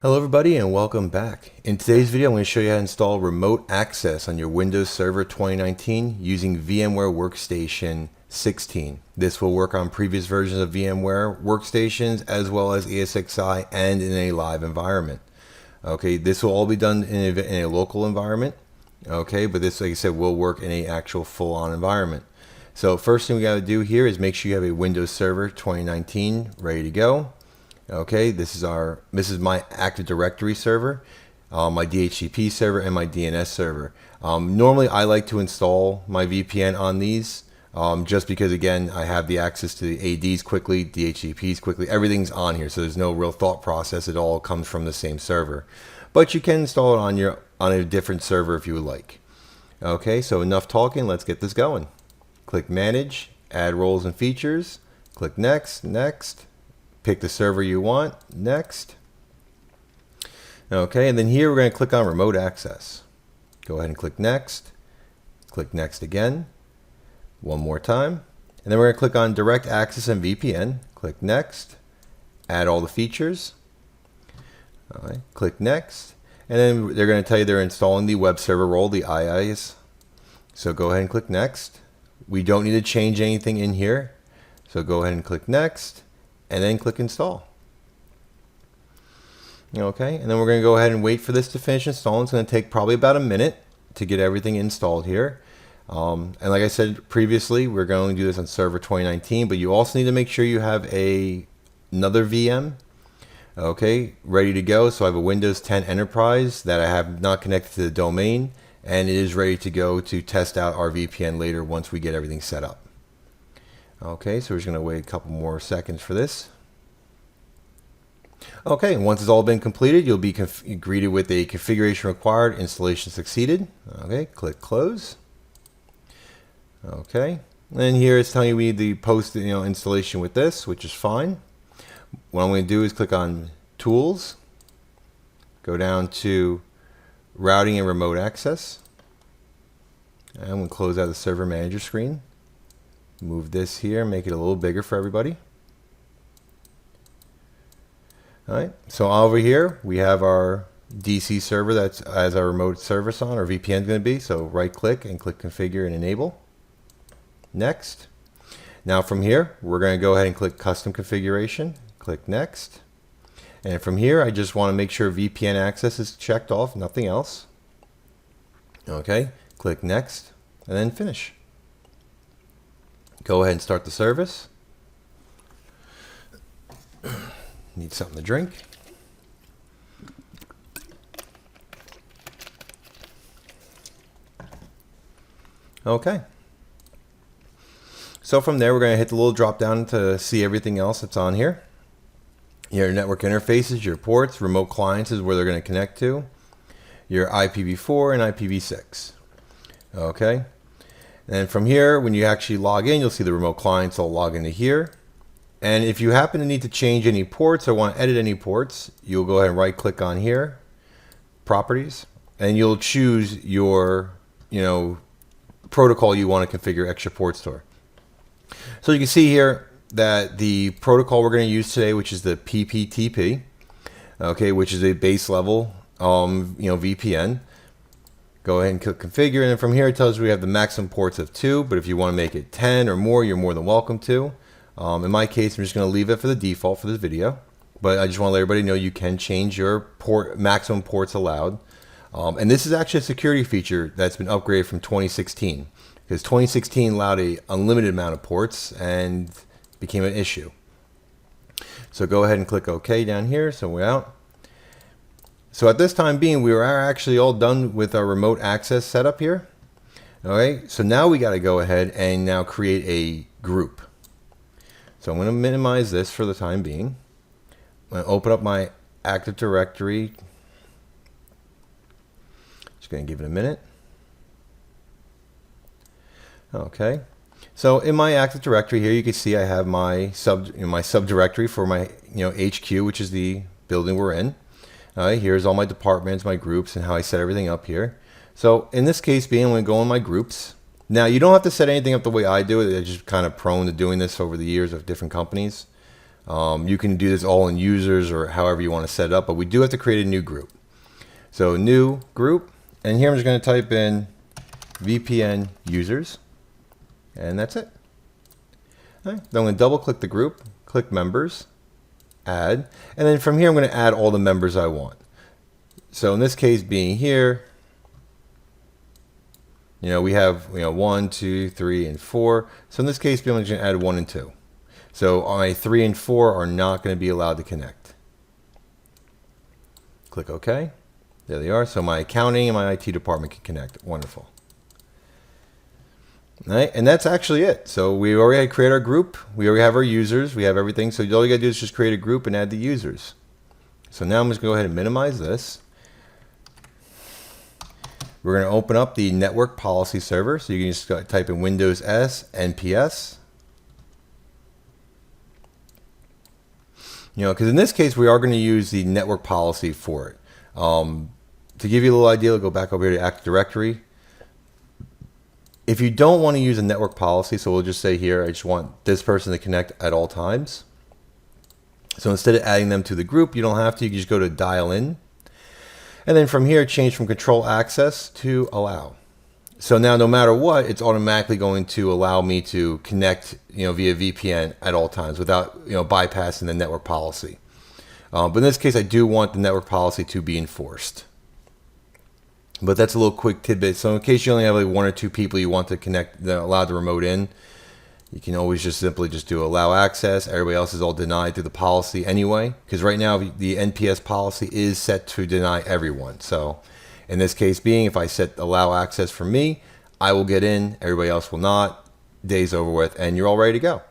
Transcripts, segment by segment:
Hello everybody and welcome back. In today's video I'm going to show you how to install Remote Access on your Windows Server 2019 using VMware Workstation 16. This will work on previous versions of VMware Workstations as well as ESXi and in a live environment. Okay, this will all be done in a local environment. Okay, but this, like I said, will work in an actual full-on environment. So first thing we got to do here is make sure you have a Windows Server 2019 ready to go. Okay, this is my Active Directory server, my DHCP server, and my DNS server. Normally, I like to install my VPN on these, just because again I have the access to the ADs quickly, DHCPs quickly. Everything's on here, so there's no real thought process. It all comes from the same server, but you can install it on a different server if you would like. Okay, so enough talking. Let's get this going. Click Manage, Add Roles and Features. Click Next, Next. Pick the server you want, next. Okay, and then here we're going to click on Remote Access. Go ahead and click Next again, one more time. And then we're going to click on Direct Access and VPN. Click Next, add all the features. All right, click Next. And then they're going to tell you they're installing the web server role, the IIs. So go ahead and click Next. We don't need to change anything in here. So go ahead and click Next. And then click Install. Okay, and then we're going to go ahead and wait for this to finish installing. It's going to take probably about a minute to get everything installed here. And like I said previously, we're going to do this on Server 2019, but you also need to make sure you have another VM, okay, ready to go. So I have a Windows 10 Enterprise that I have not connected to the domain, and it is ready to go to test out our VPN later once we get everything set up. Okay, so we're just going to wait a couple more seconds for this. Okay, and once it's all been completed, you'll be greeted with a configuration required, installation succeeded. Okay, click Close. Okay, and here it's telling you we need the post installation with this, which is fine. What I'm going to do is click on Tools, go down to Routing and Remote Access, and I'm going to close out the Server Manager screen. Move this here, make it a little bigger for everybody. All right, so over here we have our DC server that's as our remote service on, or VPN is going to be. So right click and click Configure and Enable. Next. Now from here, we're going to go ahead and click Custom Configuration. Click Next. And from here, I just want to make sure VPN access is checked off, nothing else. Okay, click Next and then Finish. Go ahead and start the service. Need something to drink. Okay. So from there, we're going to hit the little drop down to see everything else that's on here. Your network interfaces, your ports, remote clients is where they're going to connect to. Your IPv4 and IPv6. Okay. And from here, when you actually log in, you'll see the remote clients all log into here. And if you happen to need to change any ports or want to edit any ports, you'll go ahead and right click on here, Properties, and you'll choose your, protocol you want to configure extra ports for. So you can see here that the protocol we're going to use today, which is the PPTP, okay, which is a base level, VPN. Go ahead and click Configure, and then from here it tells you we have the maximum ports of 2, but if you want to make it 10 or more, you're more than welcome to. In my case, I'm just going to leave it for the default for this video, but I just want to let everybody know you can change your maximum ports allowed. And this is actually a security feature that's been upgraded from 2016, because 2016 allowed an unlimited amount of ports and became an issue. So go ahead and click OK down here, so we're out. So at this time being, we are actually all done with our remote access setup here. Okay, so now we got to go ahead and now create a group. So I'm going to minimize this for the time being. I'm going to open up my Active Directory. Just going to give it a minute. Okay, so in my Active Directory here, you can see I have my subdirectory for my HQ, which is the building we're in. Here's all my departments, my groups, and how I set everything up here. So in this case being, I'm going to go in my groups. Now you don't have to set anything up the way I do it. I'm just kind of prone to doing this over the years of different companies. You can do this all in users or however you want to set it up, but we do have to create a new group. So new group, and here I'm just going to type in VPN users, and that's it. All right. Then I'm going to double click the group, click members, add, and then from here I'm going to add all the members I want. So in this case being here, we have 1, 2, 3, and 4. So in this case, I'm going to add 1 and 2. So my 3 and 4 are not going to be allowed to connect. Click OK. There they are. So my accounting and my IT department can connect. Wonderful. All right, and that's actually it. So we already had created our group. We already have our users. We have everything. So all you got to do is just create a group and add the users. So now I'm just going to go ahead and minimize this. We're going to open up the network policy server. So you can just type in Windows S NPS. Because in this case, we are going to use the network policy for it. To give you a little idea, I'll go back over here to Active Directory. If you don't want to use a network policy, so we'll just say here, I just want this person to connect at all times. So instead of adding them to the group, you don't have to. You can just go to dial in. And then from here, change from control access to allow. So now no matter what, it's automatically going to allow me to connect via VPN at all times without bypassing the network policy. But in this case, I do want the network policy to be enforced. But that's a little quick tidbit. So in case you only have like 1 or 2 people you want to connect, allow the remote in, you can always just simply do allow access. Everybody else is all denied through the policy anyway, because right now the NPS policy is set to deny everyone. So in this case being, if I set allow access for me, I will get in, everybody else will not, day's over with, and you're all ready to go.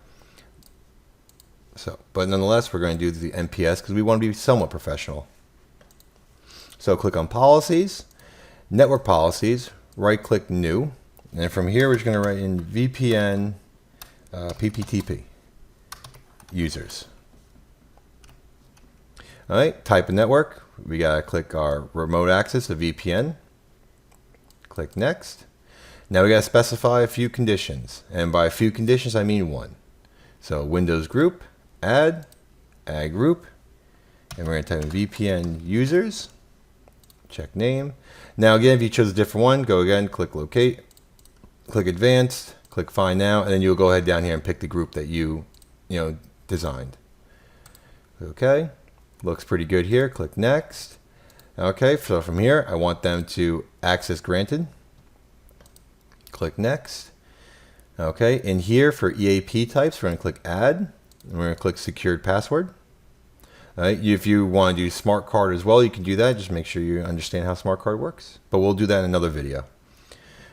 So, but nonetheless, we're going to do the NPS because we want to be somewhat professional. So click on policies, network policies, right click new, and from here we're just going to write in VPN PPTP users. All right, type in network. We got to click our remote access, the VPN. Click next. Now we got to specify a few conditions, and by a few conditions I mean 1. So Windows group, add group, and we're going to type in VPN users. Check name. Now again, if you chose a different one, go again, click locate, click advanced, click find now, and then you'll go ahead down here and pick the group that you designed. Okay, looks pretty good here. Click next. Okay, so from here I want them to access granted. Click next. Okay, in here for EAP types, we're going to click add, and we're going to click secured password. All right, if you want to do smart card as well, you can do that. Just make sure you understand how smart card works, but we'll do that in another video.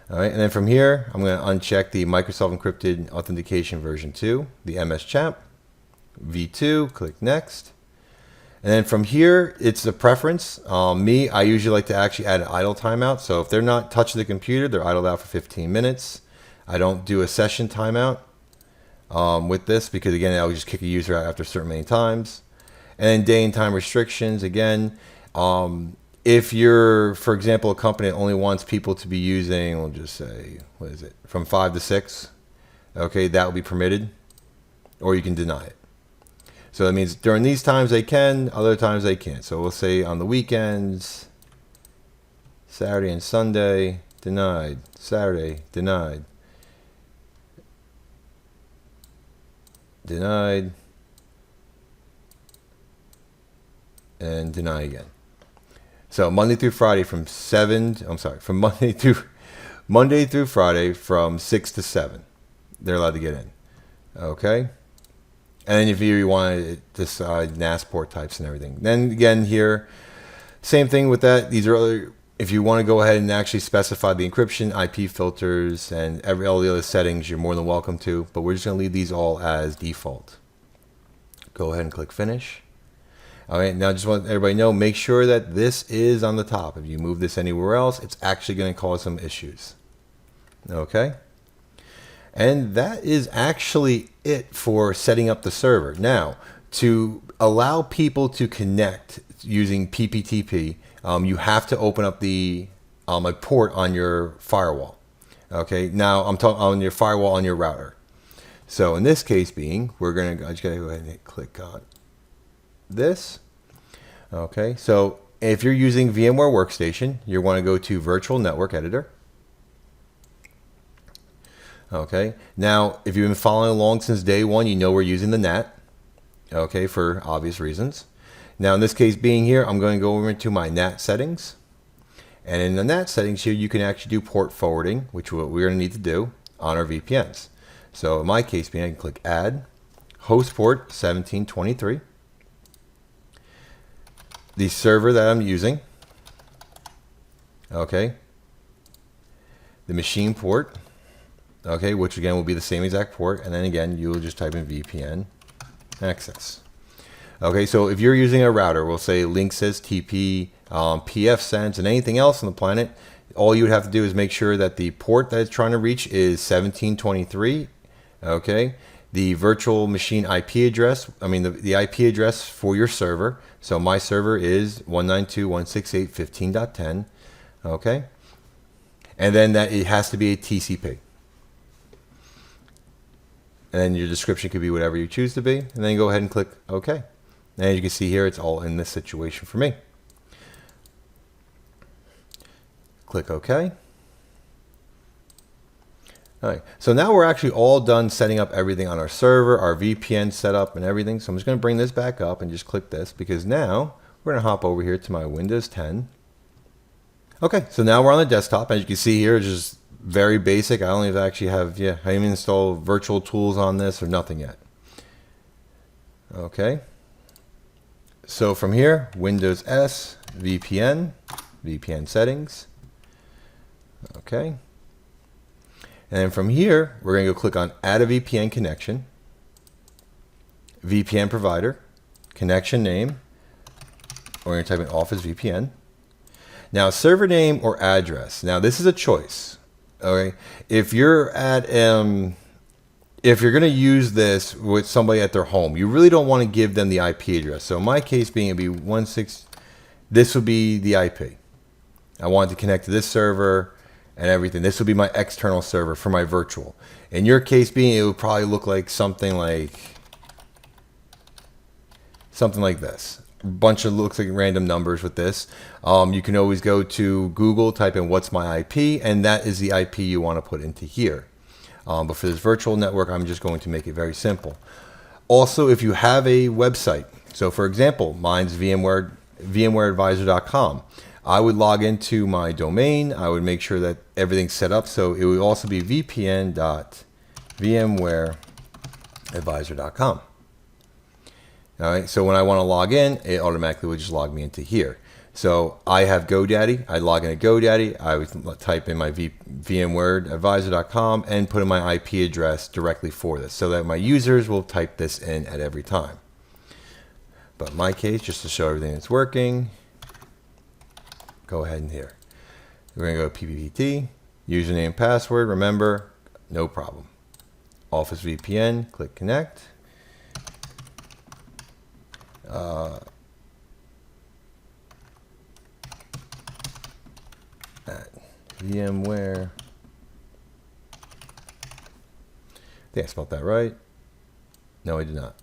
All right, and then from here, I'm going to uncheck the Microsoft Encrypted Authentication version 2, the MS Champ, V2, click next. And then from here, it's a preference. I usually like to actually add an idle timeout. So if they're not touching the computer, they're idled out for 15 minutes. I don't do a session timeout with this because again, I'll just kick a user out after a certain many times. And then day and time restrictions, again, if you're, for example, a company that only wants people to be using, we'll just say, what is it, from 5 to 6, okay, that will be permitted, or you can deny it. So that means during these times they can, other times they can't. So we'll say on the weekends, Saturday and Sunday, denied, Saturday, denied, denied, and deny again. So Monday through Friday from Monday through Friday from 6 to 7, they're allowed to get in. Okay. And then if you want to decide NAS port types and everything, then again here, same thing with that. These are other, if you want to go ahead and actually specify the encryption, IP filters, and all the other settings, you're more than welcome to, but we're just going to leave these all as default. Go ahead and click finish. All right, now just want everybody to know, make sure that this is on the top. If you move this anywhere else, it's actually going to cause some issues. Okay. And that is actually it for setting up the server. Now, to allow people to connect using PPTP, you have to open up a port on your firewall. Okay, now I'm talking on your firewall on your router. So in this case being, I just gotta go ahead and click on this. Okay, so if you're using VMware Workstation, you want to go to Virtual Network Editor. Okay, now if you've been following along since day one, you know we're using the NAT. Okay, for obvious reasons. Now in this case being here, I'm going to go over into my NAT settings. And in the NAT settings here, you can actually do port forwarding, which we're going to need to do on our VPNs. So in my case being, I can click Add, host port 1723. The server that I'm using, okay, the machine port, okay, which again will be the same exact port, and then again you will just type in VPN access. Okay, so if you're using a router, we'll say Linksys, TP, pfSense, and anything else on the planet, all you would have to do is make sure that the port that it's trying to reach is 1723. Okay, the virtual machine IP address, the IP address for your server. So my server is 192.168.15.10. Okay, and then that it has to be a TCP. And then your description could be whatever you choose to be, and then you go ahead and click OK. And as you can see here, it's all in this situation for me. Click OK. All right, so now we're actually all done setting up everything on our server, our VPN setup and everything. So I'm just going to bring this back up and just click this, because now we're going to hop over here to my Windows 10. Okay, so now we're on the desktop. As you can see here, it's just very basic. I don't even actually have, I haven't even installed virtual tools on this or nothing yet. Okay. So from here, Windows S, VPN settings. Okay. And then from here, we're going to go click on Add a VPN connection, VPN provider, connection name. We're going to type in Office VPN. Now, server name or address. Now, this is a choice. Okay. If you're going to use this with somebody at their home, you really don't want to give them the IP address. So in my case being, it'd be 16. This would be the IP. I want to connect to this server and everything. This would be my external server for my virtual. In your case being, it would probably look like something like this. A bunch of looks like random numbers with this. You can always go to Google, type in what's my IP, and that is the IP you want to put into here. But for this virtual network, I'm just going to make it very simple. Also, if you have a website, so for example, mine's VMwareAdvisor.com. I would log into my domain. I would make sure that everything's set up. So it would also be vpn.vmwareadvisor.com. All right. So when I want to log in, it automatically would just log me into here. So I have GoDaddy. I log into GoDaddy. I would type in my VMwareAdvisor.com and put in my IP address directly for this, so that my users will type this in at every time. But in my case, just to show everything that's working, go ahead and here. We're going to go to PPTP, username and password. Remember, no problem. Office VPN, click connect. At VMware. I think I spelled that right. No, I did not.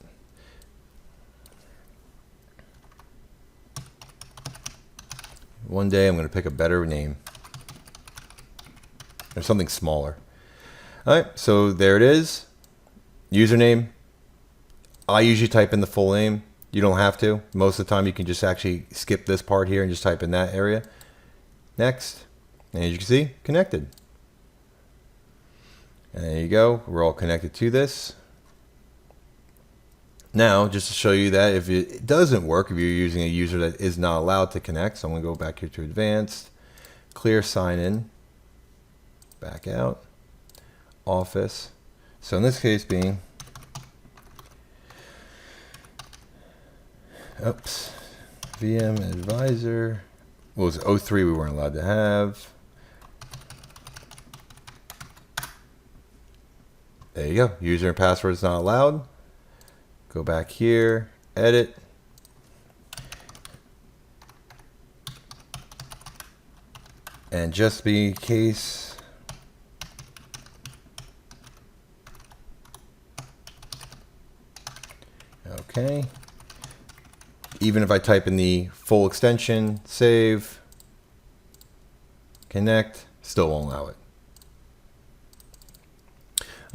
One day I'm going to pick a better name or something smaller. All right, so there it is. Username. I usually type in the full name. You don't have to. Most of the time you can just actually skip this part here and just type in that area. Next. And as you can see, connected. And there you go. We're all connected to this. Now, just to show you that if it doesn't work, if you're using a user that is not allowed to connect, so I'm going to go back here to advanced, clear sign in, back out, office. So in this case being, VM advisor, what was it, 03 we weren't allowed to have. There you go, user and password is not allowed. Go back here, edit. And just be case, Okay. Even if I type in the full extension, save, connect, still won't allow it.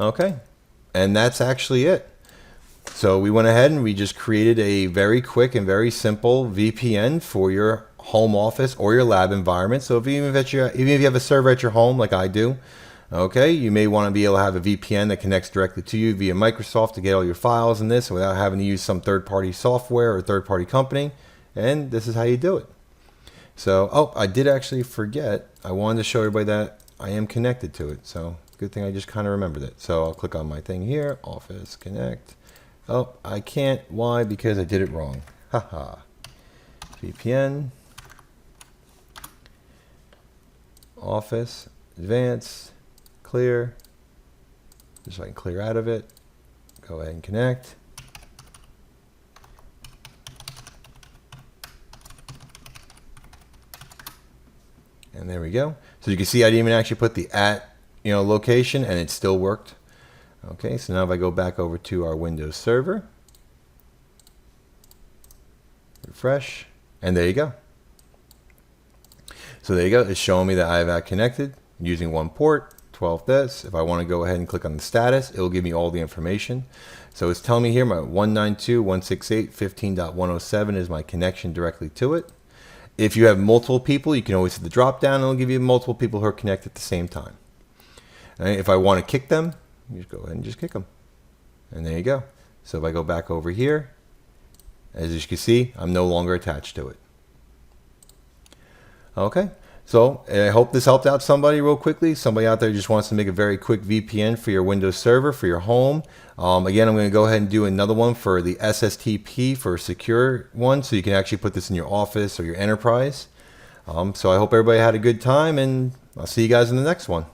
Okay. And that's actually it. So we went ahead and we just created a very quick and very simple VPN for your home office or your lab environment. So even if you have a server at your home like I do, okay, you may want to be able to have a VPN that connects directly to you via Microsoft to get all your files and this without having to use some third-party software or third-party company. And this is how you do it. So, oh, I did actually forget. I wanted to show everybody that I am connected to it. So good thing I just kind of remembered it. So I'll click on my thing here, Office Connect. Oh, I can't. Why? Because I did it wrong. Haha. VPN. Office. Advanced. Clear. Just so I can clear out of it. Go ahead and connect. And there we go. So you can see I didn't even actually put the location, and it still worked. Okay, so now if I go back over to our Windows server, refresh, and there you go. So there you go. It's showing me that I've connected using one port, 12 this. If I want to go ahead and click on the status, it will give me all the information. So it's telling me here my 192.168.15.107 is my connection directly to it. If you have multiple people, you can always hit the drop down and it'll give you multiple people who are connected at the same time. And if I want to kick them, you just go ahead and just kick them. And there you go. So if I go back over here, as you can see, I'm no longer attached to it. Okay. So I hope this helped out somebody real quickly. Somebody out there just wants to make a very quick VPN for your Windows server, for your home. Again, I'm going to go ahead and do another one for the SSTP for a secure one, so you can actually put this in your office or your enterprise. So I hope everybody had a good time, and I'll see you guys in the next one.